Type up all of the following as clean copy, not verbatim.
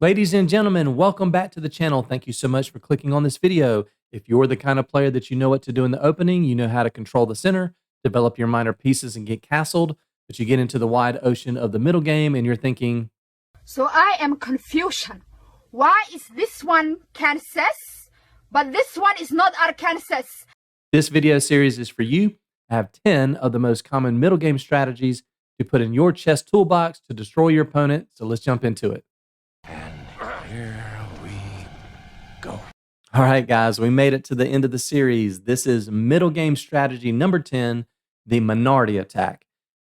Ladies and gentlemen, welcome back to the channel. Thank you so much for clicking on this video. If you're the kind of player that you know what to do in the opening, you know how to control the center, develop your minor pieces and get castled, but you get into the wide ocean of the middle game and you're thinking, So I am confusion. Why is this one Kansas, but this one is not Arkansas? this video series is for you. I have 10 of the most common middle game strategies to put in your chess toolbox to destroy your opponent. So let's jump into it. Here we go. All right, guys, we made it to the end of the series. This is middle game strategy number 10, the Minardi attack.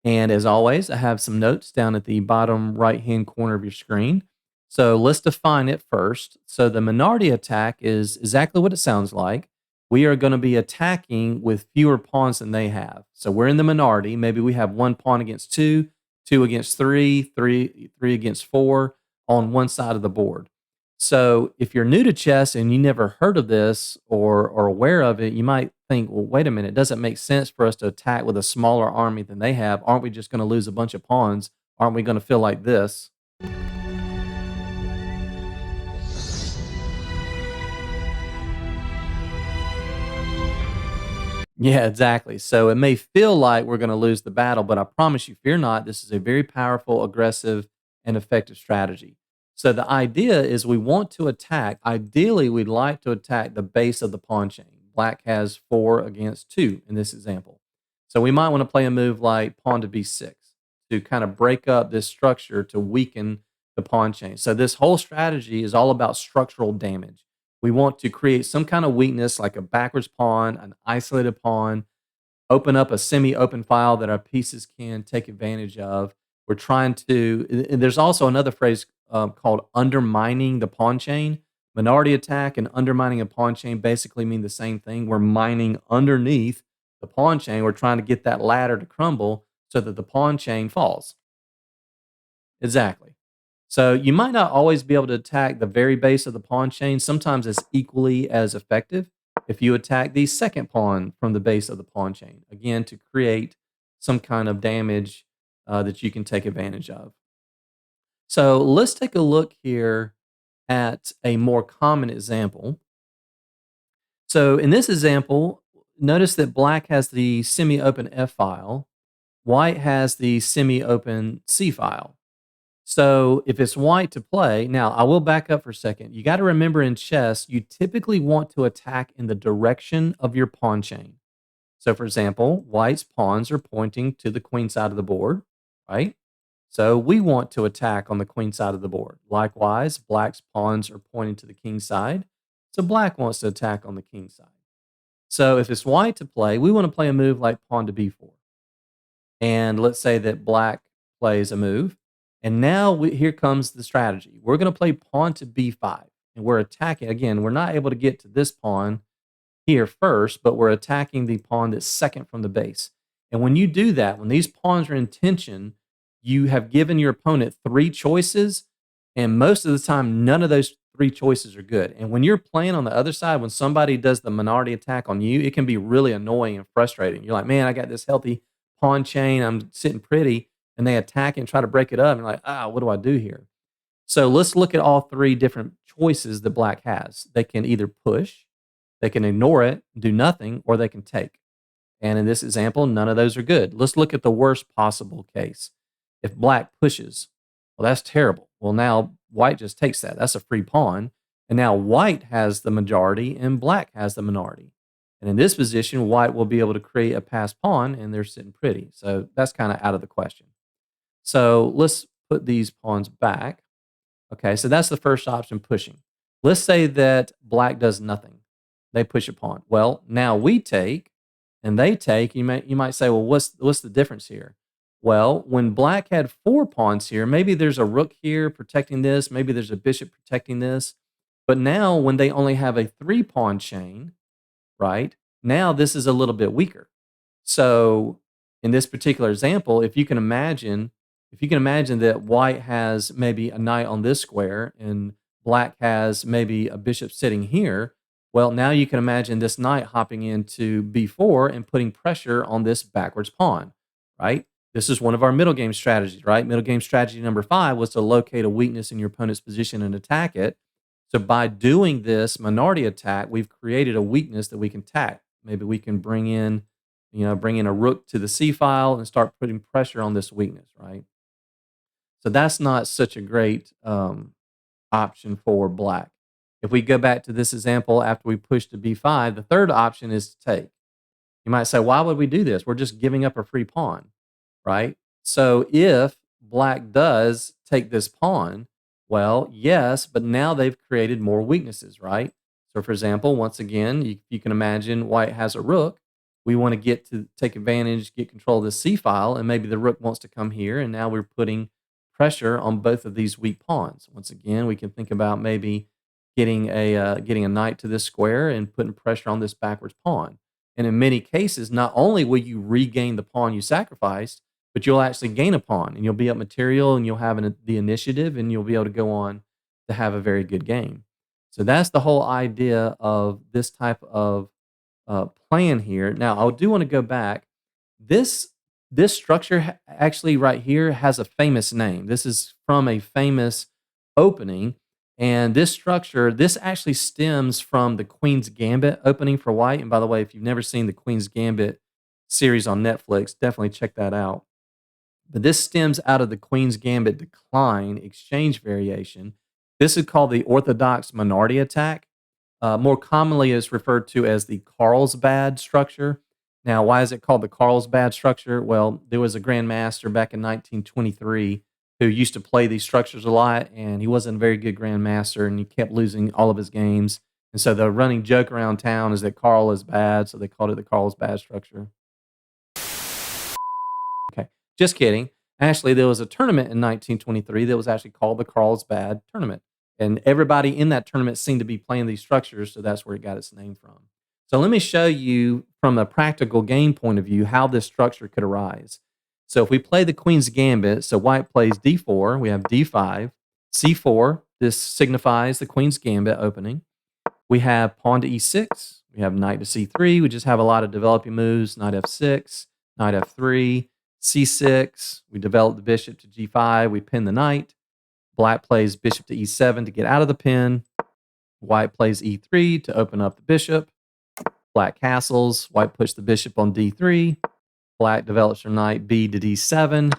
And as always, I have some notes down at the bottom right-hand corner of your screen. So let's define it first. So the Minardi attack is exactly what it sounds like. We are going to be attacking with fewer pawns than they have. So we're in the minority. Maybe we have one pawn against two, two against three, three against four on one side of the board. So if you're new to chess and you never heard of this or aware of it, you might think, well, wait a minute, it doesn't make sense for us to attack with a smaller army than they have. Aren't we just going to lose a bunch of pawns? Aren't we going to feel like this? Yeah, exactly. So it may feel like we're going to lose the battle, but I promise you, fear not, this is a very powerful, aggressive, and effective strategy. So the idea is we want to attack. Ideally, we'd like to attack the base of the pawn chain. Black has 4 against 2 in this example. So we might want to play a move like pawn to b6 to kind of break up this structure to weaken the pawn chain. So this whole strategy is all about structural damage. We want to create some kind of weakness like a backwards pawn, an isolated pawn, open up a semi-open file that our pieces can take advantage of. We're trying to, and there's also another phrase called undermining the pawn chain. Minority attack and undermining a pawn chain basically mean the same thing. We're mining underneath the pawn chain. We're trying to get that ladder to crumble so that the pawn chain falls. Exactly. So you might not always be able to attack the very base of the pawn chain. Sometimes it's equally as effective if you attack the second pawn from the base of the pawn chain, again, to create some kind of damage that you can take advantage of. So let's take a look here at a more common example. So in this example, notice that black has the semi-open F file, white has the semi-open C file. So if it's white to play, now I will back up for a second. You got to remember in chess, you typically want to attack in the direction of your pawn chain. So for example, white's pawns are pointing to the queen side of the board, right? So we want to attack on the queen side of the board. Likewise, black's pawns are pointing to the king side. So black wants to attack on the king side. So if it's white to play, we want to play a move like pawn to b4. And let's say that black plays a move. And now here comes the strategy. We're going to play pawn to b5. And we're attacking. Again, we're not able to get to this pawn here first, but we're attacking the pawn that's second from the base. And when you do that, when these pawns are in tension, you have given your opponent 3 choices. And most of the time, none of those 3 choices are good. And when you're playing on the other side, when somebody does the minority attack on you, it can be really annoying and frustrating. You're like, man, I got this healthy pawn chain. I'm sitting pretty. And they attack and try to break it up. And you're like, what do I do here? So let's look at all 3 different choices that black has. They can either push, they can ignore it, do nothing, or they can take. And in this example, none of those are good. Let's look at the worst possible case. If black pushes, well, that's terrible. Well, now white just takes that. That's a free pawn. And now white has the majority and black has the minority. And in this position, white will be able to create a passed pawn and they're sitting pretty. So that's kind of out of the question. So let's put these pawns back. Okay, so that's the first option, pushing. Let's say that black does nothing. They push a pawn. Well, now we take and they take. You might say, well, what's the difference here? Well, when black had 4 pawns here, maybe there's a rook here protecting this. Maybe there's a bishop protecting this. But now when they only have a 3-pawn chain, right, now this is a little bit weaker. So in this particular example, if you can imagine that white has maybe a knight on this square and black has maybe a bishop sitting here, well, now you can imagine this knight hopping into b4 and putting pressure on this backwards pawn, right? This is one of our middle game strategies, right? Middle game strategy number 5 was to locate a weakness in your opponent's position and attack it. So by doing this minority attack, we've created a weakness that we can attack. Maybe we can bring in a rook to the C file and start putting pressure on this weakness, right? So that's not such a great option for black. If we go back to this example after we push to B5, the third option is to take. You might say, why would we do this? We're just giving up a free pawn, right? So if black does take this pawn, well, yes, but now they've created more weaknesses, right? So for example, once again, you can imagine white has a rook. We want to get to take advantage, get control of the C file, and maybe the rook wants to come here, and now we're putting pressure on both of these weak pawns. Once again, we can think about maybe getting a knight to this square and putting pressure on this backwards pawn. And in many cases, not only will you regain the pawn you sacrificed, but you'll actually gain a pawn, and you'll be up material, and you'll have the initiative, and you'll be able to go on to have a very good game. So that's the whole idea of this type of plan here. Now, I do want to go back. This structure actually right here has a famous name. This is from a famous opening. And this structure, this actually stems from the Queen's Gambit opening for white. And by the way, if you've never seen the Queen's Gambit series on Netflix, definitely check that out. But this stems out of the Queen's Gambit decline exchange variation. This is called the orthodox minority attack. More commonly, it's referred to as the Carlsbad structure. Now, why is it called the Carlsbad structure? Well, there was a grandmaster back in 1923 who used to play these structures a lot, and he wasn't a very good grandmaster, and he kept losing all of his games. And so the running joke around town is that Carl is bad, so they called it the Carlsbad structure. Okay, just kidding. Actually, there was a tournament in 1923 that was actually called the Carlsbad tournament. And everybody in that tournament seemed to be playing these structures, so that's where it got its name from. So let me show you from a practical game point of view how this structure could arise. So if we play the Queen's Gambit, so white plays d4, we have d5, c4, this signifies the Queen's Gambit opening. We have pawn to e6, we have knight to c3, we just have a lot of developing moves, knight f6, knight f3, c6, we develop the bishop to g5, we pin the knight. Black plays bishop to e7 to get out of the pin. White plays e3 to open up the bishop. Black castles. White puts the bishop on d3. Black develops her knight b to d7.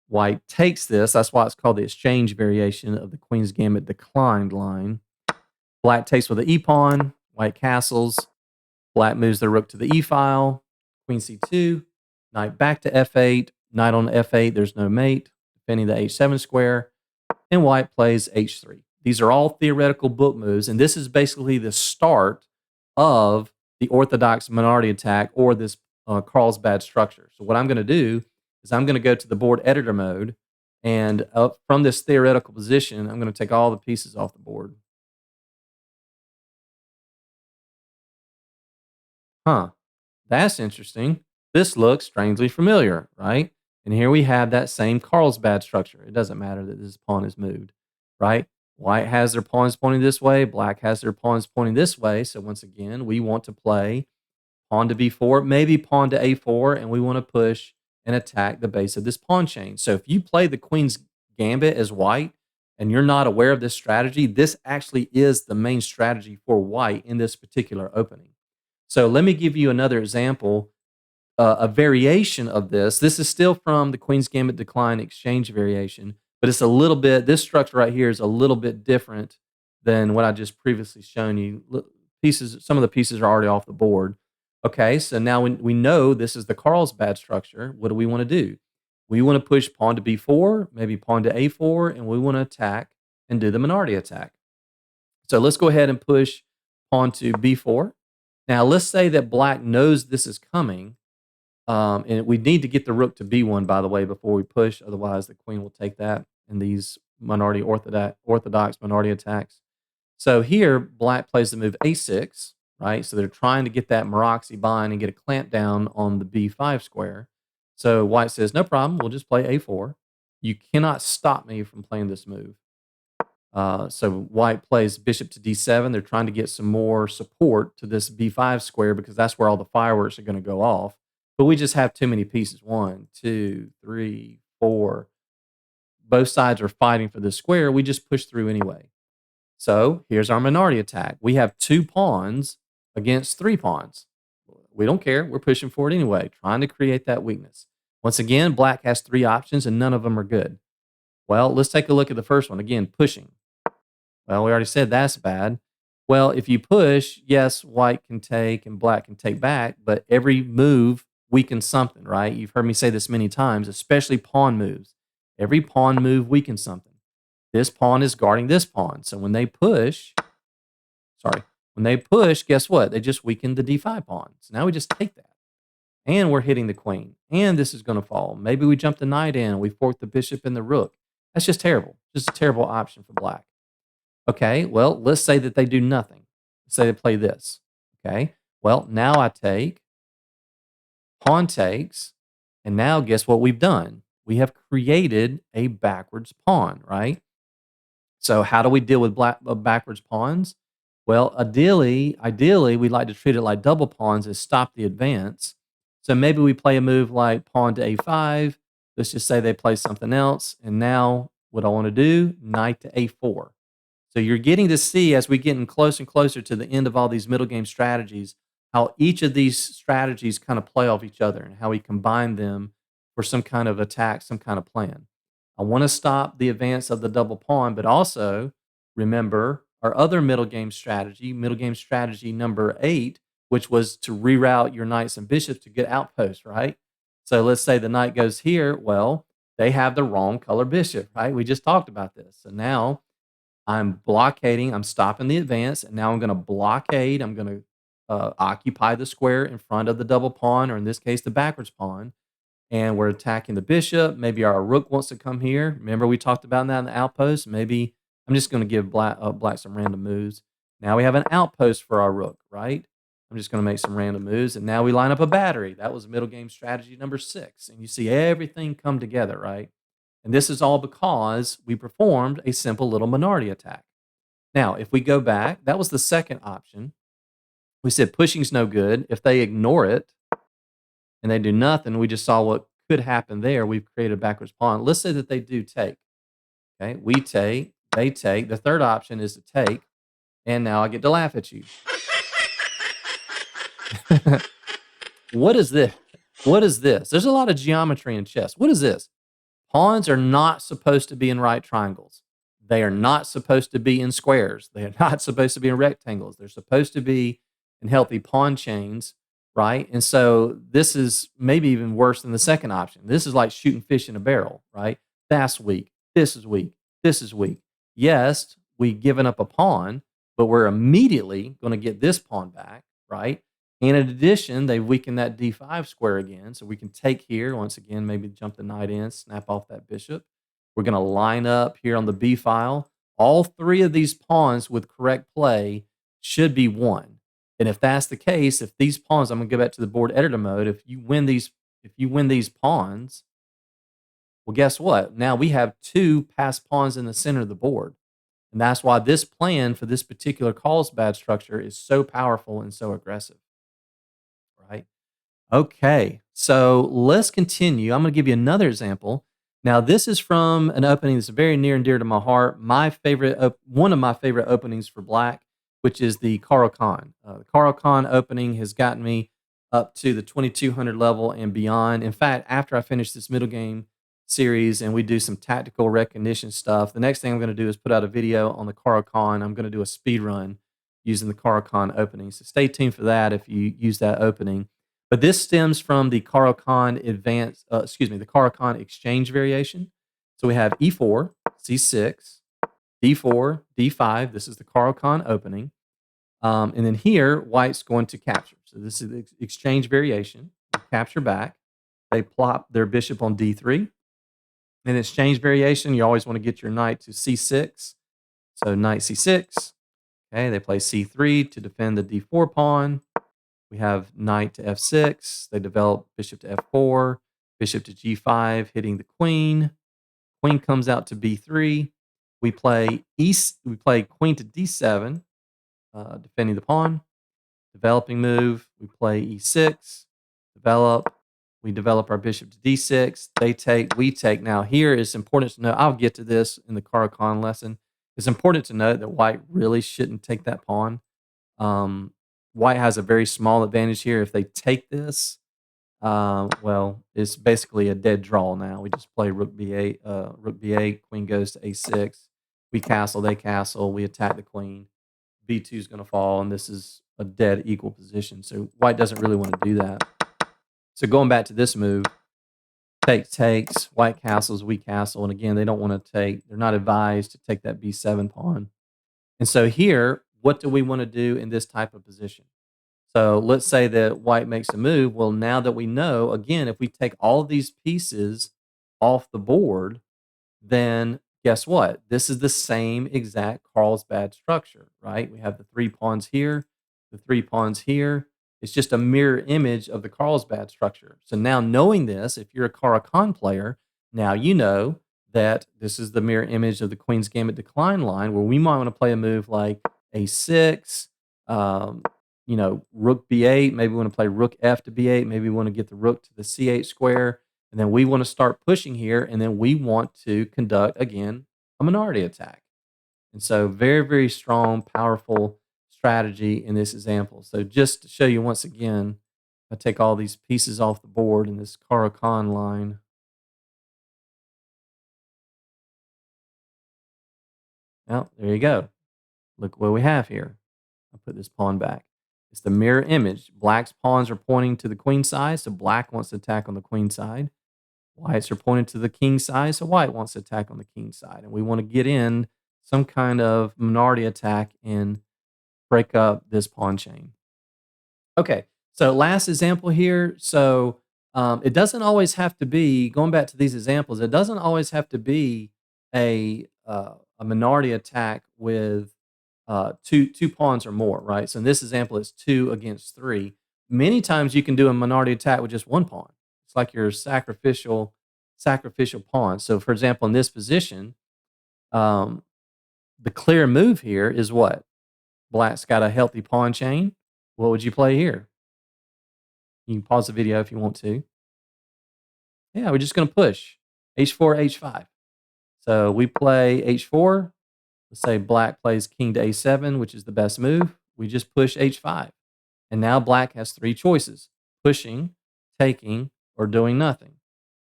White takes this. That's why it's called the exchange variation of the Queen's Gambit declined line. Black takes with the e-pawn. White castles. Black moves the rook to the e-file. Queen c2. Knight back to f8. Knight on f8. There's no mate. Defending the h7 square. And white plays h3. These are all theoretical book moves, and this is basically the start of the orthodox minority attack or this Carlsbad structure. So what I'm going to do is I'm going to go to the board editor mode, and from this theoretical position, I'm going to take all the pieces off the board. That's interesting. This looks strangely familiar, right? And here we have that same Carlsbad structure. It doesn't matter that this pawn is moved, right? White has their pawns pointing this way. Black has their pawns pointing this way. So once again, we want to play pawn to b4, maybe pawn to a4, and we want to push and attack the base of this pawn chain. So if you play the Queen's Gambit as white and you're not aware of this strategy, this actually is the main strategy for white in this particular opening. So let me give you another example. A variation of this. This is still from the Queen's Gambit decline exchange variation, but it's a little bit, this structure right here is a little bit different than what I just previously shown you. Some of the pieces are already off the board. Okay, so now we know this is the Carlsbad structure. What do we want to do? We want to push pawn to b4, maybe pawn to a4, and we want to attack and do the minority attack. So let's go ahead and push pawn to b4. Now let's say that black knows this is coming. And we need to get the rook to b1, by the way, before we push. Otherwise, the queen will take that in these orthodox minority attacks. So here, black plays the move a6, right? So they're trying to get that Maroczy bind and get a clamp down on the b5 square. So white says, no problem, we'll just play a4. You cannot stop me from playing this move. So white plays bishop to d7. They're trying to get some more support to this b5 square because that's where all the fireworks are going to go off. but we just have too many pieces. 1, 2, 3, 4. Both sides are fighting for this square. We just push through anyway. So here's our minority attack. We have 2 pawns against 3 pawns. We don't care. We're pushing for it anyway, trying to create that weakness. Once again, black has 3 options and none of them are good. Well, let's take a look at the first one. Again, pushing. Well, we already said that's bad. Well, if you push, yes, white can take and black can take back, but every move weakens something, right? You've heard me say this many times, especially pawn moves. Every pawn move weakens something. This pawn is guarding this pawn. So when they push, guess what? They just weakened the d5 pawn. So now we just take that. And we're hitting the queen. And this is going to fall. Maybe we jump the knight in and we fork the bishop and the rook. That's just terrible. Just a terrible option for black. Okay, well, let's say that they do nothing. Let's say they play this. Okay, well, now I take, pawn takes, and now guess what we've done? We have created a backwards pawn, right? So how do we deal with backwards pawns? Well, ideally, we'd like to treat it like double pawns and stop the advance. So maybe we play a move like pawn to a5. Let's just say they play something else. And now what I want to do, knight to a4. So you're getting to see, as we get closer and closer to the end of all these middle game strategies, how each of these strategies kind of play off each other and how we combine them for some kind of attack, some kind of plan. I want to stop the advance of the double pawn, but also remember our other middle game strategy number 8, which was to reroute your knights and bishops to get outposts, right? So let's say the knight goes here. Well, they have the wrong color bishop, right? We just talked about this. So now I'm blockading, I'm stopping the advance, and now I'm going to blockade. I'm going to occupy the square in front of the double pawn, or in this case, the backwards pawn. And we're attacking the bishop. Maybe our rook wants to come here. Remember, we talked about that in the outpost. Maybe I'm just going to give black some random moves. Now we have an outpost for our rook, right? I'm just going to make some random moves. And now we line up a battery. That was middle game strategy number 6. And you see everything come together, right? And this is all because we performed a simple little minority attack. Now, if we go back, that was the second option. We said pushing's no good. If they ignore it and they do nothing, we just saw what could happen there. We've created a backwards pawn. Let's say that they do take. Okay, we take, they take. The third option is to take. And now I get to laugh at you. What is this? What is this? There's a lot of geometry in chess. What is this? Pawns are not supposed to be in right triangles. They are not supposed to be in squares. They are not supposed to be in rectangles. They're supposed to be in healthy pawn chains, right? And so this is maybe even worse than the second option. This is like shooting fish in a barrel, right? That's weak. This is weak. This is weak. Yes, we've given up a pawn, but we're immediately going to get this pawn back, right? And in addition, they've weakened that d5 square again. So we can take here, once again, maybe jump the knight in, snap off that bishop. We're going to line up here on the b file. All 3 of these pawns with correct play should be won. And if that's the case, if these pawns, I'm going to go back to the board editor mode. If you win these pawns, well, guess what? Now we have 2 passed pawns in the center of the board. And that's why this plan for this particular Carlsbad structure is so powerful and so aggressive. Right? Okay, so let's continue. I'm going to give you another example. Now, this is from an opening that's very near and dear to my heart. One of my favorite openings for black, which is the Caro-Kann. The Caro-Kann opening has gotten me up to the 2200 level and beyond. In fact, after I finish this middle game series and we do some tactical recognition stuff, the next thing I'm going to do is put out a video on the Caro-Kann. I'm going to do a speed run using the Caro-Kann opening. So stay tuned for that if you use that opening. But this stems from the Caro-Kann the Caro-Kann exchange variation. So we have E4, C6, D4, D5. This is the Caro-Kann opening. And then here, white's going to capture. So this is the exchange variation. Capture back. They plop their bishop on D3. In exchange variation, you always want to get your knight to C6. So knight C6. Okay, they play C3 to defend the D4 pawn. We have knight to F6. They develop bishop to F4, bishop to G5, hitting the queen. Queen comes out to B3. We play queen to D7, defending the pawn. Developing move. We play E6, develop, We develop our bishop to d6. They take, we take. Now here it's important to know, I'll get to this in the Caro-Kann lesson. It's important to note that white really shouldn't take that pawn. White has a very small advantage here. If they take this, well, it's basically a dead draw now. We just play rook b8, rook b8, queen goes to a6. We castle, they castle, we attack the queen. b2 is going to fall, and this is a dead equal position. So white doesn't really want to do that. So going back to this move, takes, white castles, we castle, and again, they don't want to take, they're not advised to take that b7 pawn. And so here, what do we want to do in this type of position? So let's say that white makes a move. Well, now that we know, again, if we take all these pieces off the board, then guess what? This is the same exact Carlsbad structure, right? We have the 3 pawns here, the 3 pawns here. It's just a mirror image of the Carlsbad structure. So now knowing this, if you're a Caro-Kann player, now you know that this is the mirror image of the Queen's Gambit decline line, where we might want to play a move like a6, rook b8. Maybe we want to play rook f to b8. Maybe we want to get the rook to the c8 square. And then we want to start pushing here. And then we want to conduct, again, a minority attack. And so very, very strong, powerful strategy in this example. So just to show you once again, I take all these pieces off the board in this Caro-Kann line. Well, there you go. Look what we have here. I'll put this pawn back. It's the mirror image. Black's pawns are pointing to the queen side, so black wants to attack on the queen side. Whites are pointing to the king side, so white wants to attack on the king side. And we want to get in some kind of minority attack and break up this pawn chain. Okay, so last example here. So it doesn't always have to be, going back to these examples, it doesn't always have to be a minority attack with two pawns or more, right? So in this example, it's 2 against 3. Many times you can do a minority attack with just 1 pawn. It's like your sacrificial pawn. So for example, in this position, the clear move here is what? Black's got a healthy pawn chain. What would you play here? You can pause the video if you want to. Yeah, we're just going to push h4, h5. So we play h4. Let's say black plays king to a7, which is the best move. We just push h5. And now black has 3 choices: pushing, taking, or doing nothing.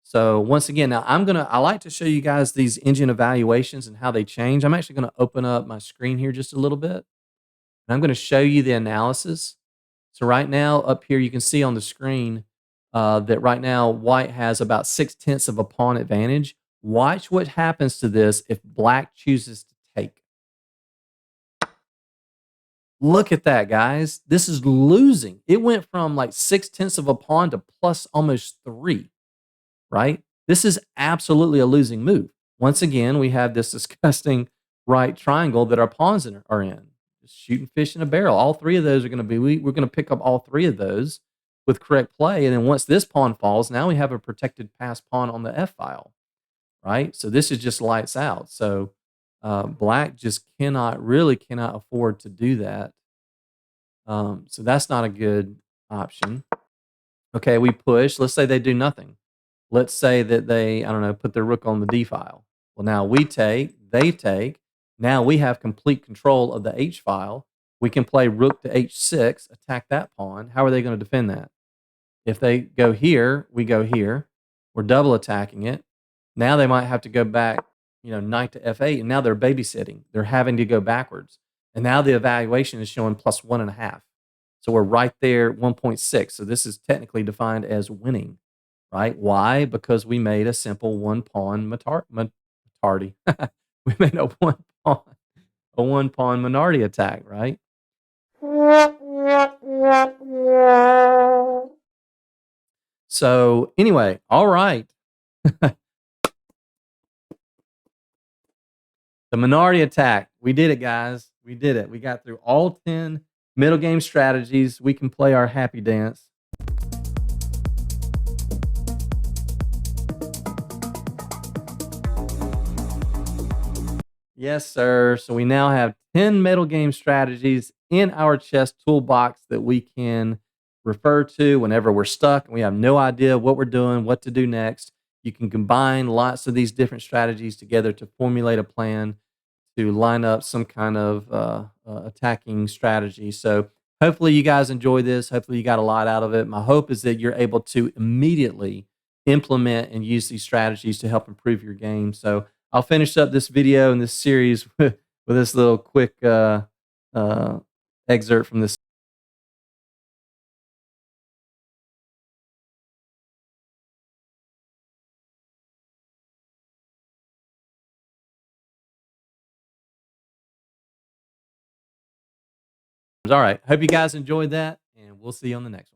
So once again, now I like to show you guys these engine evaluations and how they change. I'm actually going to open up my screen here just a little bit. And I'm going to show you the analysis. So right now up here, you can see on the screen that right now white has about 6/10 of a pawn advantage. Watch what happens to this if black chooses to take. Look at that, guys. This is losing. It went from like 6/10 of a pawn to plus almost 3, right? This is absolutely a losing move. Once again, we have this disgusting right triangle that our pawns are in. Just shooting fish in a barrel. All 3 of those are going to be, we're going to pick up all 3 of those with correct play. And then once this pawn falls, now we have a protected pass pawn on the F file, right? So this is just lights out. So black just really cannot afford to do that. So that's not a good option. Okay, we push. Let's say they do nothing. Let's say that they, I don't know, put their rook on the D file. Well, now we take, they take. Now we have complete control of the H file. We can play rook to H6, attack that pawn. How are they going to defend that? If they go here, we go here. We're double attacking it. Now they might have to go back, knight to F8, and now they're babysitting. They're having to go backwards. And now the evaluation is showing plus 1.5. So we're right there, 1.6. So this is technically defined as winning, right? Why? Because we made a simple 1-pawn Matardi. We made a one pawn minority attack, right? So anyway, all right. The minority attack. We did it, guys. We did it. We got through all 10 middle game strategies. We can play our happy dance. Yes, sir. So we now have 10 middle game strategies in our chess toolbox that we can refer to whenever we're stuck and we have no idea what we're doing, what to do next. You can combine lots of these different strategies together to formulate a plan to line up some kind of attacking strategy. So hopefully you guys enjoy this. Hopefully you got a lot out of it. My hope is that you're able to immediately implement and use these strategies to help improve your game. So I'll finish up this video and this series with this little quick excerpt from this. All right. Hope you guys enjoyed that, and we'll see you on the next one.